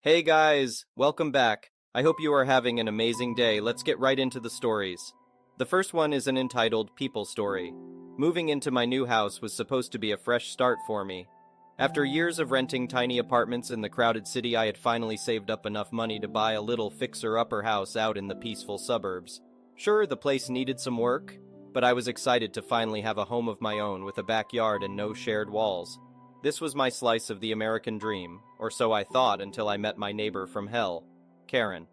Hey guys, welcome back. I hope you are having an amazing day. Let's get right into the stories. The first one is an entitled People Story. Moving into my new house was supposed to be a fresh start for me. After years of renting tiny apartments in the crowded city, I had finally saved up enough money to buy a little fixer-upper house out in the peaceful suburbs. Sure, the place needed some work, but I was excited to finally have a home of my own with a backyard and no shared walls. This was my slice of the American dream, or so I thought until I met my neighbor from hell, Karen.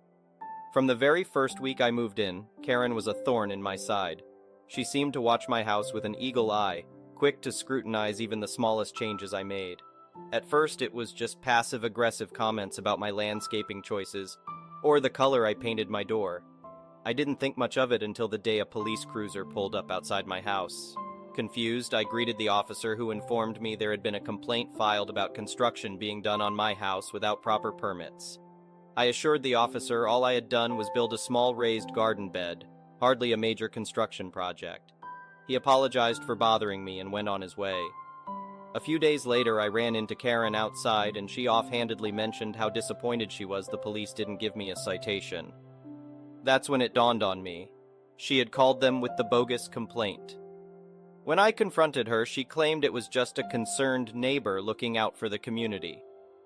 From the very first week I moved in, Karen was a thorn in my side. She seemed to watch my house with an eagle eye, quick to scrutinize even the smallest changes I made. At first it was just passive-aggressive comments about my landscaping choices, or the color I painted my door. I didn't think much of it until the day a police cruiser pulled up outside my house. Confused, I greeted the officer who informed me there had been a complaint filed about construction being done on my house without proper permits. I assured the officer all I had done was build a small raised garden bed, hardly a major construction project. He apologized for bothering me and went on his way. A few days later, I ran into Karen outside and she offhandedly mentioned how disappointed she was the police didn't give me a citation. That's when it dawned on me. She had called them with the bogus complaint. When I confronted her, she claimed it was just a concerned neighbor looking out for the community.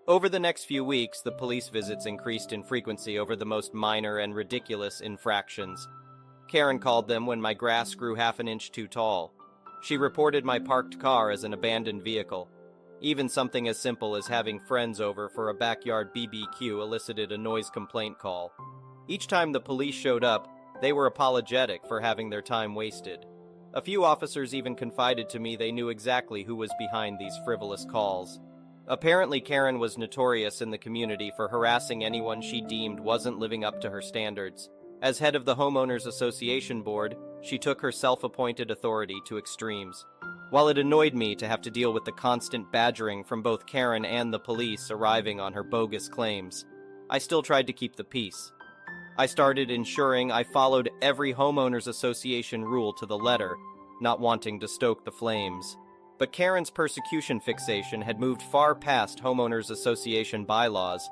Over the next few weeks, the police visits increased in frequency over the most minor and ridiculous infractions. Karen called them when my grass grew half an inch too tall. She reported my parked car as an abandoned vehicle. Even something as simple as having friends over for a backyard BBQ elicited a noise complaint call. Each time the police showed up, they were apologetic for having their time wasted. A few officers even confided to me they knew exactly who was behind these frivolous calls. Apparently, Karen was notorious in the community for harassing anyone she deemed wasn't living up to her standards. As head of the Homeowners Association Board, she took her self-appointed authority to extremes. While it annoyed me to have to deal with the constant badgering from both Karen and the police arriving on her bogus claims, I still tried to keep the peace. I started ensuring I followed every homeowners association rule to the letter, not wanting to stoke the flames. But Karen's persecution fixation had moved far past homeowners association bylaws.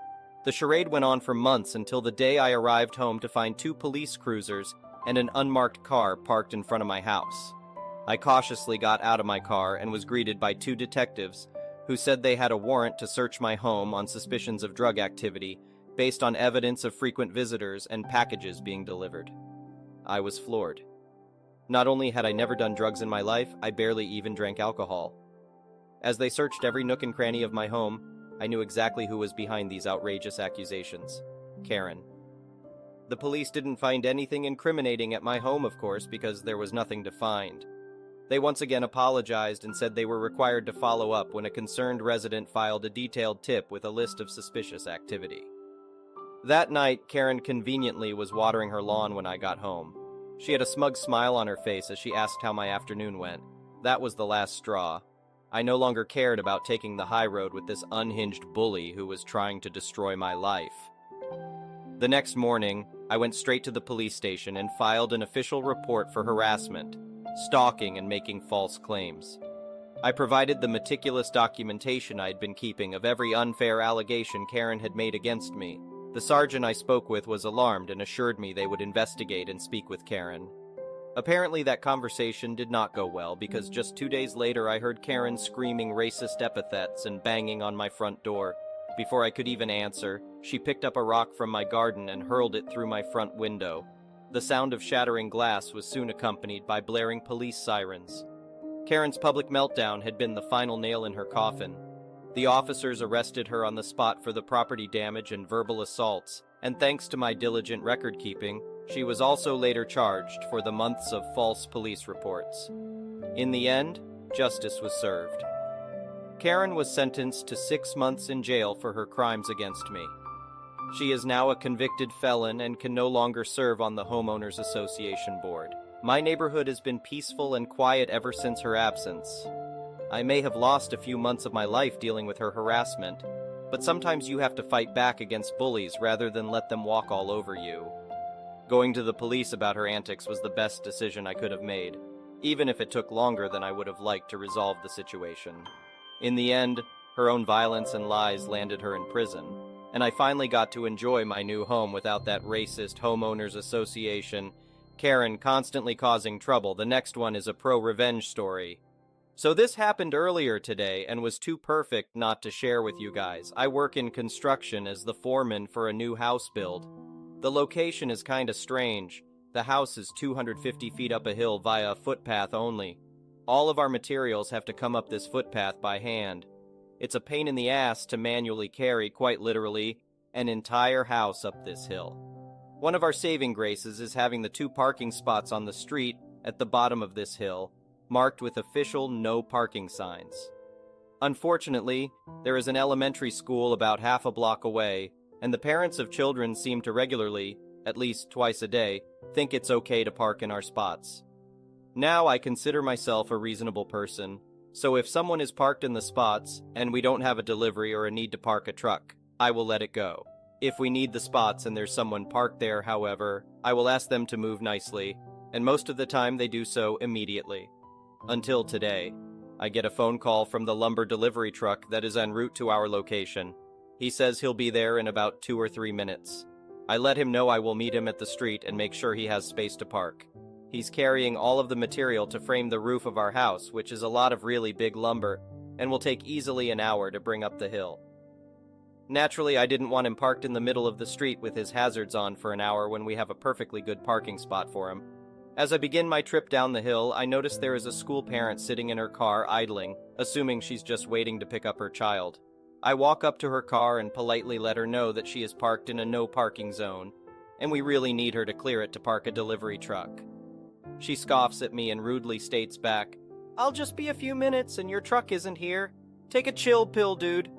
The charade went on for months until the day I arrived home to find two police cruisers and an unmarked car parked in front of my house. I cautiously got out of my car and was greeted by two detectives who said they had a warrant to search my home on suspicions of drug activity, based on evidence of frequent visitors and packages being delivered. I was floored. Not only had I never done drugs in my life, I barely even drank alcohol. As they searched every nook and cranny of my home, I knew exactly who was behind these outrageous accusations. Karen. The police didn't find anything incriminating at my home, of course, because there was nothing to find. They once again apologized and said they were required to follow up when a concerned resident filed a detailed tip with a list of suspicious activity. That night, Karen conveniently was watering her lawn when I got home. She had a smug smile on her face as she asked how my afternoon went. That was the last straw. I no longer cared about taking the high road with this unhinged bully who was trying to destroy my life. The next morning, I went straight to the police station and filed an official report for harassment, stalking, and making false claims. I provided the meticulous documentation I had been keeping of every unfair allegation Karen had made against me. The sergeant I spoke with was alarmed and assured me they would investigate and speak with Karen. Apparently that conversation did not go well because just 2 days later I heard Karen screaming racist epithets and banging on my front door. Before I could even answer, she picked up a rock from my garden and hurled it through my front window. The sound of shattering glass was soon accompanied by blaring police sirens. Karen's public meltdown had been the final nail in her coffin. The officers arrested her on the spot for the property damage and verbal assaults, and thanks to my diligent record-keeping, she was also later charged for the months of false police reports. In the end, justice was served. Karen was sentenced to 6 months in jail for her crimes against me. She is now a convicted felon and can no longer serve on the Homeowners Association Board. My neighborhood has been peaceful and quiet ever since her absence. I may have lost a few months of my life dealing with her harassment, but sometimes you have to fight back against bullies rather than let them walk all over you. Going to the police about her antics was the best decision I could have made, even if it took longer than I would have liked to resolve the situation. In the end, her own violence and lies landed her in prison. and I finally got to enjoy my new home without that racist homeowners association Karen constantly causing trouble. The next one is a pro-revenge story. So this happened earlier today and was too perfect not to share with you guys. I work in construction as the foreman for a new house build. The location is kinda strange. The house is 250 feet up a hill via a footpath only. All of our materials have to come up this footpath by hand. It's a pain in the ass to manually carry, quite literally, an entire house up this hill. One of our saving graces is having the 2 parking spots on the street at the bottom of this hill, marked with official no parking signs. Unfortunately, there is an elementary school about half a block away, and the parents of children seem to regularly, at least twice a day, think it's okay to park in our spots. Now I consider myself a reasonable person, so if someone is parked in the spots and we don't have a delivery or a need to park a truck, I will let it go. If we need the spots and there's someone parked there, however, I will ask them to move nicely, and most of the time they do so immediately. Until today, I get a phone call from the lumber delivery truck that is en route to our location. He says he'll be there in about 2 or 3 minutes. I let him know I will meet him at the street and make sure he has space to park. He's carrying all of the material to frame the roof of our house, which is a lot of really big lumber, and will take easily an hour to bring up the hill. Naturally, I didn't want him parked in the middle of the street with his hazards on for an hour when we have a perfectly good parking spot for him. As I begin my trip down the hill, I notice there is a school parent sitting in her car idling, assuming she's just waiting to pick up her child. I walk up to her car and politely let her know that she is parked in a no parking zone, and we really need her to clear it to park a delivery truck. She scoffs at me and rudely states back, "I'll just be a few minutes and your truck isn't here. Take a chill pill, dude."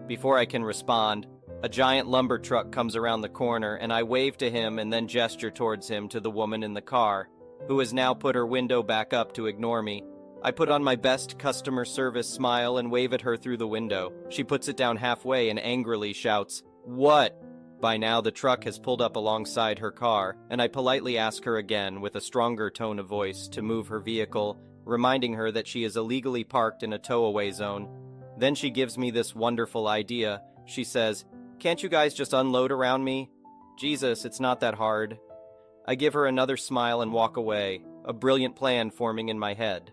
Before I can respond, a giant lumber truck comes around the corner and I wave to him and then gesture towards him to the woman in the car, who has now put her window back up to ignore me. I put on my best customer service smile and wave at her through the window. She puts it down halfway and angrily shouts, "What?" By now the truck has pulled up alongside her car, and I politely ask her again with a stronger tone of voice to move her vehicle, reminding her that she is illegally parked in a tow-away zone. Then she gives me this wonderful idea. She says, "Can't you guys just unload around me? Jesus, it's not that hard." I give her another smile and walk away, a brilliant plan forming in my head.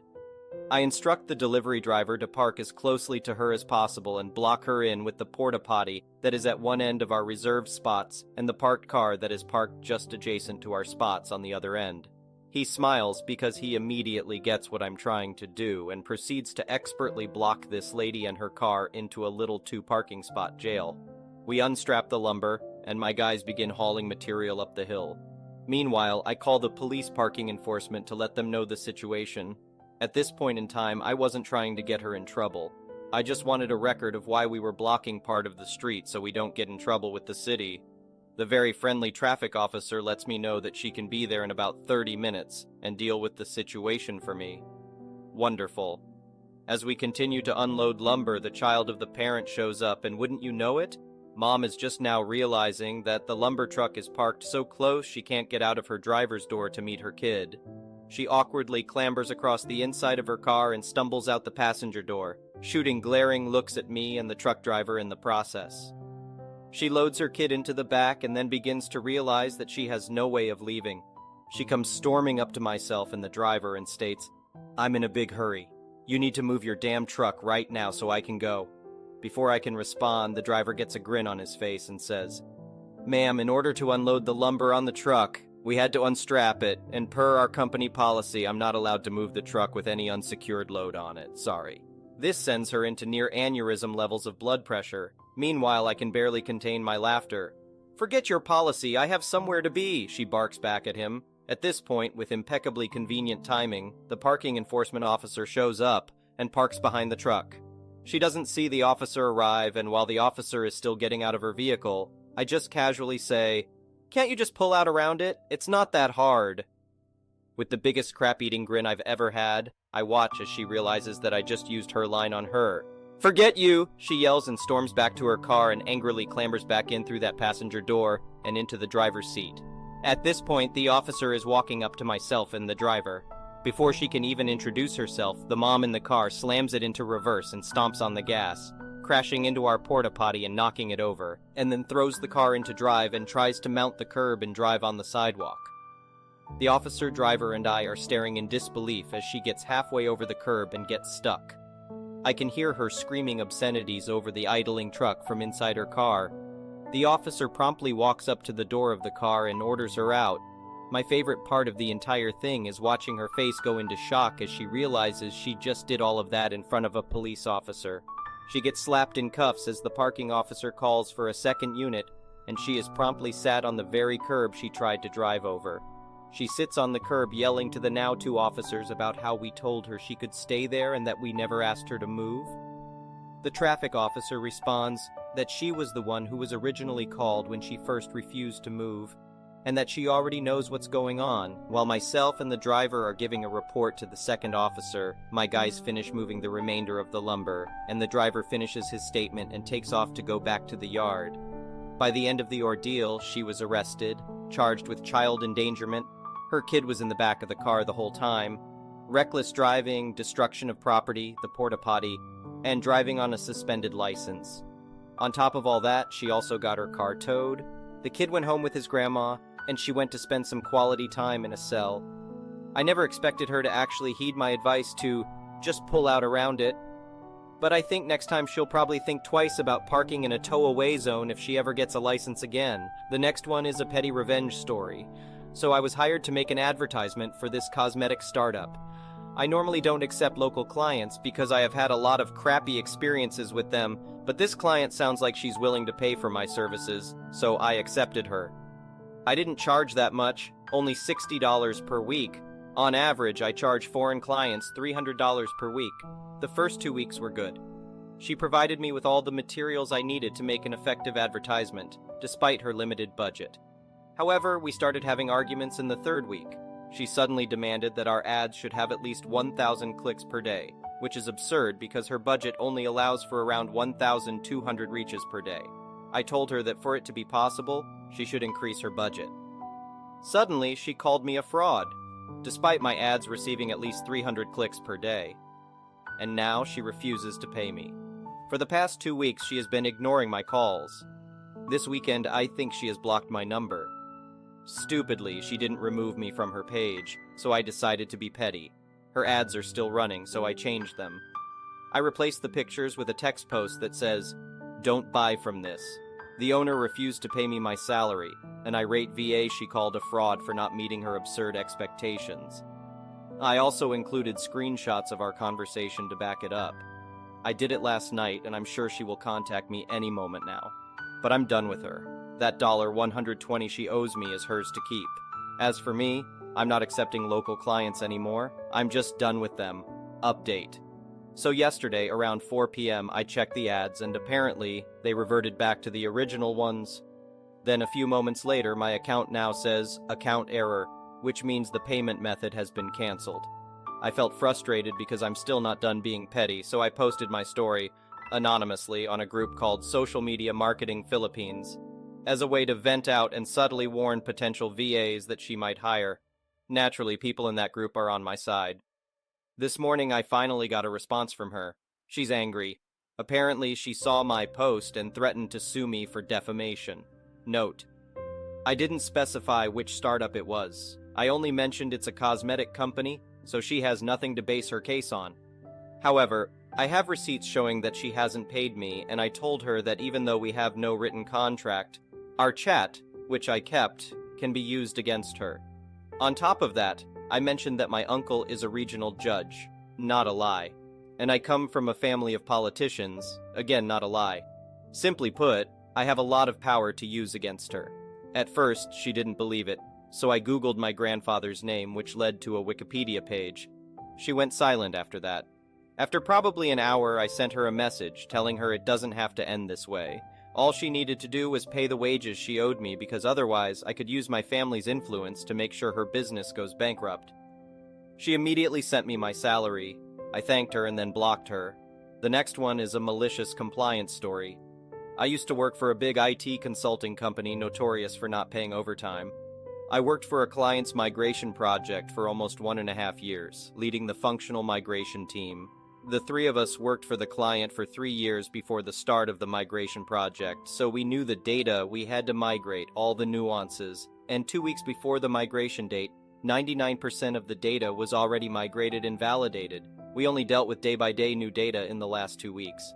I instruct the delivery driver to park as closely to her as possible and block her in with the porta potty that is at one end of our reserved spots and the parked car that is parked just adjacent to our spots on the other end. He smiles because he immediately gets what I'm trying to do and proceeds to expertly block this lady and her car into a little 2 parking spot jail. We unstrap the lumber, and my guys begin hauling material up the hill. Meanwhile, I call the police parking enforcement to let them know the situation. At this point in time, I wasn't trying to get her in trouble. I just wanted a record of why we were blocking part of the street so we don't get in trouble with the city. The very friendly traffic officer lets me know that she can be there in about 30 minutes and deal with the situation for me. Wonderful. As we continue to unload lumber, the child of the parent shows up, and wouldn't you know it, Mom is just now realizing that the lumber truck is parked so close she can't get out of her driver's door to meet her kid. She awkwardly clambers across the inside of her car and stumbles out the passenger door, shooting glaring looks at me and the truck driver in the process. She loads her kid into the back and then begins to realize that she has no way of leaving. She comes storming up to myself and the driver and states, "I'm in a big hurry. You need to move your damn truck right now so I can go." Before I can respond, the driver gets a grin on his face and says, "Ma'am, in order to unload the lumber on the truck, we had to unstrap it, and per our company policy, I'm not allowed to move the truck with any unsecured load on it. Sorry." This sends her into near aneurysm levels of blood pressure. Meanwhile, I can barely contain my laughter. "Forget your policy, I have somewhere to be," she barks back at him. At this point, with impeccably convenient timing, the parking enforcement officer shows up and parks behind the truck. She doesn't see the officer arrive, and while the officer is still getting out of her vehicle, I just casually say, "Can't you just pull out around it? It's not that hard." With the biggest crap-eating grin I've ever had, I watch as she realizes that I just used her line on her. "Forget you!" she yells and storms back to her car and angrily clambers back in through that passenger door and into the driver's seat. At this point, the officer is walking up to myself and the driver. Before she can even introduce herself, the mom in the car slams it into reverse and stomps on the gas, crashing into our porta potty and knocking it over, and then throws the car into drive and tries to mount the curb and drive on the sidewalk. The officer, driver, and I are staring in disbelief as she gets halfway over the curb and gets stuck. I can hear her screaming obscenities over the idling truck from inside her car. The officer promptly walks up to the door of the car and orders her out. My favorite part of the entire thing is watching her face go into shock as she realizes she just did all of that in front of a police officer. She gets slapped in cuffs as the parking officer calls for a second unit, and she is promptly sat on the very curb she tried to drive over. She sits on the curb yelling to the now two officers about how we told her she could stay there and that we never asked her to move. The traffic officer responds that she was the one who was originally called when she first refused to move, and that she already knows what's going on. While myself and the driver are giving a report to the second officer, my guys finish moving the remainder of the lumber, and the driver finishes his statement and takes off to go back to the yard. By the end of the ordeal, she was arrested, charged with child endangerment. Her kid was in the back of the car the whole time, reckless driving, destruction of property, the porta potty, and driving on a suspended license. On top of all that, she also got her car towed. The kid went home with his grandma, and she went to spend some quality time in a cell. I never expected her to actually heed my advice to just pull out around it, but I think next time she'll probably think twice about parking in a tow-away zone if she ever gets a license again. The next one is a petty revenge story. So I was hired to make an advertisement for this cosmetic startup. I normally don't accept local clients because I have had a lot of crappy experiences with them, but this client sounds like she's willing to pay for my services, so I accepted her. I didn't charge that much, only $60 per week. On average, I charge foreign clients $300 per week. The first 2 weeks were good. She provided me with all the materials I needed to make an effective advertisement, despite her limited budget. However, we started having arguments in the third week. She suddenly demanded that our ads should have at least 1,000 clicks per day, which is absurd because her budget only allows for around 1,200 reaches per day. I told her that for it to be possible, she should increase her budget. Suddenly, she called me a fraud, despite my ads receiving at least 300 clicks per day. And now she refuses to pay me. For the past 2 weeks, she has been ignoring my calls. This weekend, I think she has blocked my number. Stupidly, she didn't remove me from her page, so I decided to be petty. Her ads are still running, so I changed them. I replaced the pictures with a text post that says, "Don't buy from this." The owner refused to pay me my salary, an irate VA she called a fraud for not meeting her absurd expectations. I also included screenshots of our conversation to back it up. I did it last night, and I'm sure she will contact me any moment now. But I'm done with her. That $120 she owes me is hers to keep. As for me, I'm not accepting local clients anymore. I'm just done with them. Update. So yesterday, around 4 p.m., I checked the ads, and apparently, they reverted back to the original ones. Then a few moments later, my account now says, "Account error," which means the payment method has been canceled. I felt frustrated because I'm still not done being petty, so I posted my story, anonymously, on a group called Social Media Marketing Philippines, as a way to vent out and subtly warn potential VAs that she might hire. Naturally, people in that group are on my side. This morning, I finally got a response from her. She's angry. Apparently, she saw my post and threatened to sue me for defamation. Note: I didn't specify which startup it was. I only mentioned it's a cosmetic company, so she has nothing to base her case on. However, I have receipts showing that she hasn't paid me, and I told her that even though we have no written contract, our chat, which I kept, can be used against her. On top of that, I mentioned that my uncle is a regional judge, not a lie, and I come from a family of politicians, again not a lie. Simply put, I have a lot of power to use against her. At first, she didn't believe it, so I googled my grandfather's name, which led to a Wikipedia page. She went silent after that. After probably an hour, I sent her a message telling her it doesn't have to end this way. All she needed to do was pay the wages she owed me, because otherwise I could use my family's influence to make sure her business goes bankrupt. She immediately sent me my salary. I thanked her and then blocked her. The next one is a malicious compliance story. I used to work for a big IT consulting company notorious for not paying overtime. I worked for a client's migration project for almost 1.5 years, leading the functional migration team. The three of us worked for the client for 3 years before the start of the migration project, so we knew the data we had to migrate, all the nuances, and 2 weeks before the migration date, 99% of the data was already migrated and validated. We only dealt with day-by-day new data in the last 2 weeks.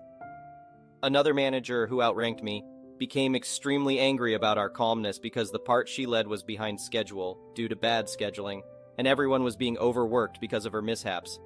Another manager who outranked me became extremely angry about our calmness because the part she led was behind schedule due to bad scheduling, and everyone was being overworked because of her mishaps.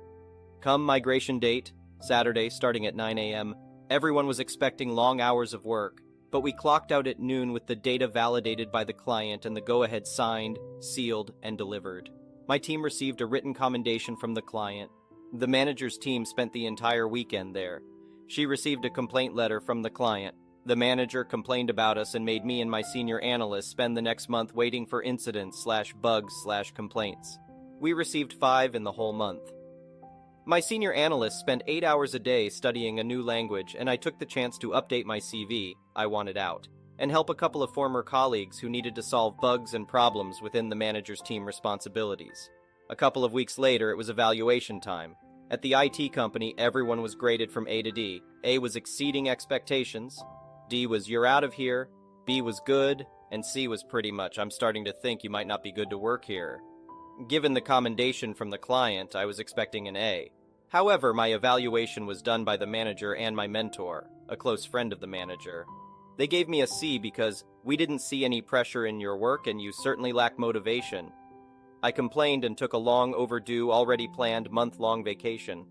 Come migration date, Saturday starting at 9 a.m., everyone was expecting long hours of work, but we clocked out at noon with the data validated by the client and the go-ahead signed, sealed, and delivered. My team received a written commendation from the client. The manager's team spent the entire weekend there. She received a complaint letter from the client. The manager complained about us and made me and my senior analyst spend the next month waiting for incidents/bugs/complaints. We received 5 in the whole month. My senior analyst spent 8 hours a day studying a new language, and I took the chance to update my CV, I wanted out, and help a couple of former colleagues who needed to solve bugs and problems within the manager's team responsibilities. A couple of weeks later, it was evaluation time. At the IT company, everyone was graded from A to D. A was exceeding expectations, D was you're out of here, B was good, and C was pretty much I'm starting to think you might not be good to work here. Given the commendation from the client, I was expecting an A. However, my evaluation was done by the manager and my mentor, a close friend of the manager. They gave me a C because we didn't see any pressure in your work and you certainly lack motivation. I complained and took a long overdue, already planned month-long vacation.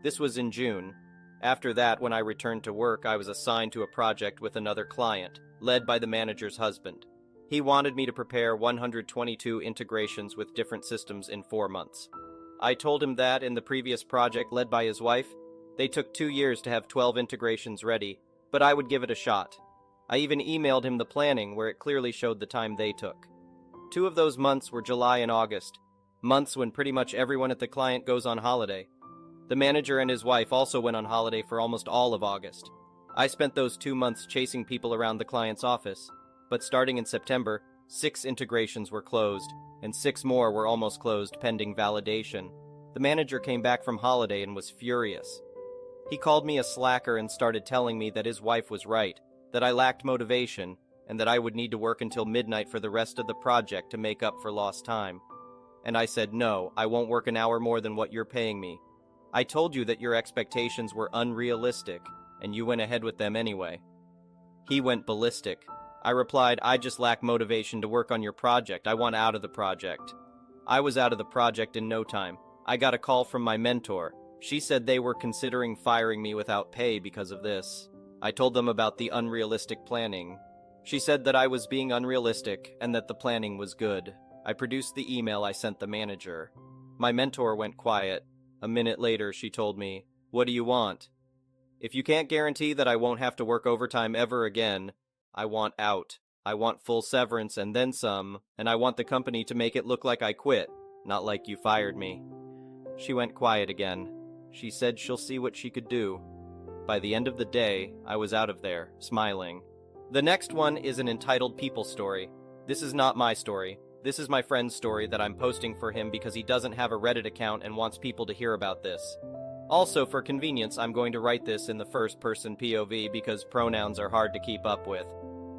This was in June. After that, when I returned to work, I was assigned to a project with another client, led by the manager's husband. He wanted me to prepare 122 integrations with different systems in 4 months. I told him that in the previous project led by his wife, they took 2 years to have 12 integrations ready, but I would give it a shot. I even emailed him the planning where it clearly showed the time they took. 2 of those months were July and August, months when pretty much everyone at the client goes on holiday. The manager and his wife also went on holiday for almost all of August. I spent those 2 months chasing people around the client's office. But starting in September, 6 integrations were closed, and 6 more were almost closed pending validation. The manager came back from holiday and was furious. He called me a slacker and started telling me that his wife was right, that I lacked motivation, and that I would need to work until midnight for the rest of the project to make up for lost time. And I said, no, I won't work an hour more than what you're paying me. I told you that your expectations were unrealistic, and you went ahead with them anyway. He went ballistic. I replied, I just lack motivation to work on your project. I want out of the project. I was out of the project in no time. I got a call from my mentor. She said they were considering firing me without pay because of this. I told them about the unrealistic planning. She said that I was being unrealistic and that the planning was good. I produced the email I sent the manager. My mentor went quiet. A minute later, she told me, what do you want? If you can't guarantee that I won't have to work overtime ever again, I want out. I want full severance and then some, and I want the company to make it look like I quit, not like you fired me. She went quiet again. She said she'll see what she could do. By the end of the day, I was out of there, smiling. The next one is an entitled people story. This is not my story. This is my friend's story that I'm posting for him because he doesn't have a Reddit account and wants people to hear about this. Also, for convenience, I'm going to write this in the first-person POV because pronouns are hard to keep up with.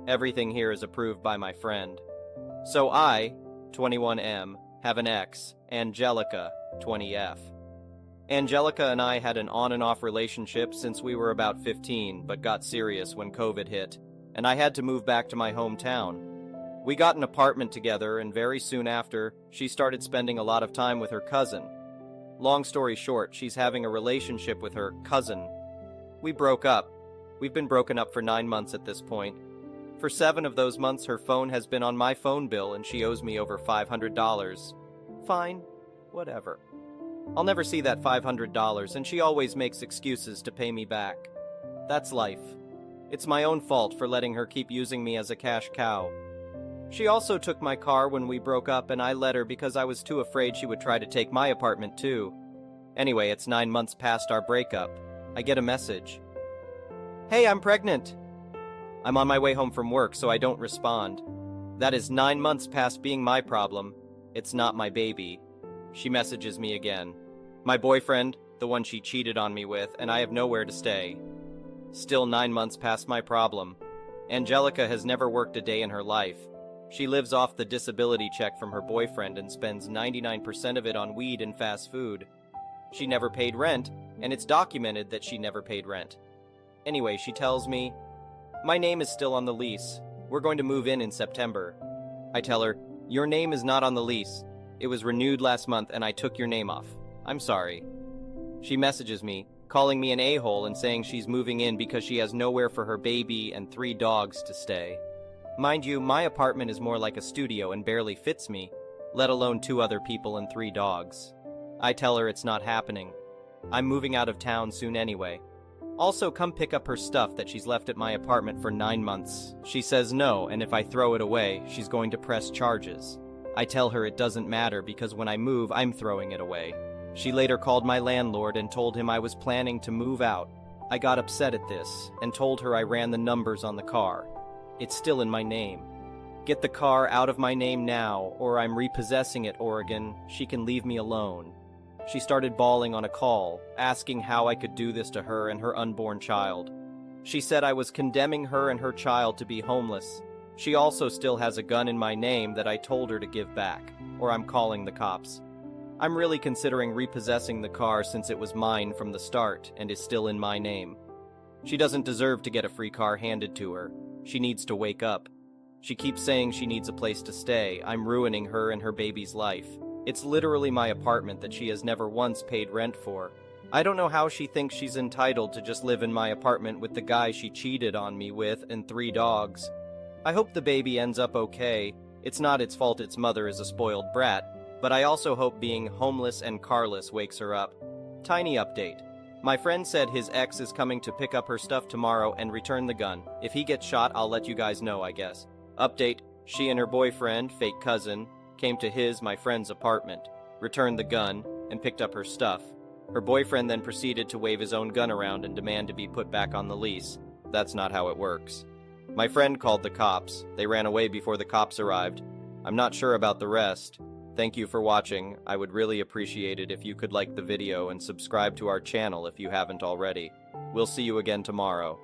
Everything here is approved by my friend. So I, 21M, have an ex, Angelica, 20F. Angelica and I had an on-and-off relationship since we were about 15, but got serious when COVID hit, and I had to move back to my hometown. We got an apartment together, and very soon after, she started spending a lot of time with her cousin. Long story short, she's having a relationship with her cousin. We broke up. We've been broken up for 9 months at this point. For 7 of those months, her phone has been on my phone bill and she owes me over $500. Fine, whatever. I'll never see that $500 and she always makes excuses to pay me back. That's life. It's my own fault for letting her keep using me as a cash cow. She also took my car when we broke up and I let her because I was too afraid she would try to take my apartment too. Anyway, it's 9 months past our breakup. I get a message. Hey, I'm pregnant. I'm on my way home from work, so I don't respond. That is 9 months past being my problem. It's not my baby. She messages me again. My boyfriend, the the one she cheated on me with, and I have nowhere to stay. Still 9 months past my problem. Angelica has never worked a day in her life. She lives off the disability check from her boyfriend and spends 99% of it on weed and fast food. She never paid rent, and it's documented that she never paid rent. Anyway, she tells me, "My name is still on the lease. We're going to move in September." I tell her, "Your name is not on the lease. It was renewed last month and I took your name off. I'm sorry." She messages me, calling me an a-hole and saying she's moving in because she has nowhere for her baby and 3 dogs to stay. Mind you, my apartment is more like a studio and barely fits me, let alone 2 other people and 3 dogs. I tell her it's not happening. I'm moving out of town soon anyway. Also, come pick up her stuff that she's left at my apartment for 9 months. She says no, and if I throw it away, she's going to press charges. I tell her it doesn't matter because when I move, I'm throwing it away. She later called my landlord and told him I was planning to move out. I got upset at this and told her I ran the numbers on the car. It's still in my name. Get the car out of my name now, or I'm repossessing it, Oregon. She can leave me alone. She started bawling on a call, asking how I could do this to her and her unborn child. She said I was condemning her and her child to be homeless. She also still has a gun in my name that I told her to give back, or I'm calling the cops. I'm really considering repossessing the car since it was mine from the start and is still in my name. She doesn't deserve to get a free car handed to her. She needs to wake up. She keeps saying she needs a place to stay. I'm ruining her and her baby's life. It's literally my apartment that she has never once paid rent for. I don't know how she thinks she's entitled to just live in my apartment with the guy she cheated on me with and 3 dogs. I hope the baby ends up okay. It's not its fault its mother is a spoiled brat, but I also hope being homeless and carless wakes her up. Tiny update. My friend said his ex is coming to pick up her stuff tomorrow and return the gun. If he gets shot, I'll let you guys know, I guess. Update. She and her boyfriend, fake cousin, came to my friend's apartment, returned the gun, and picked up her stuff. Her boyfriend then proceeded to wave his own gun around and demand to be put back on the lease. That's not how it works. My friend called the cops. They ran away before the cops arrived. I'm not sure about the rest. Thank you for watching. I would really appreciate it if you could like the video and subscribe to our channel if you haven't already. We'll see you again tomorrow.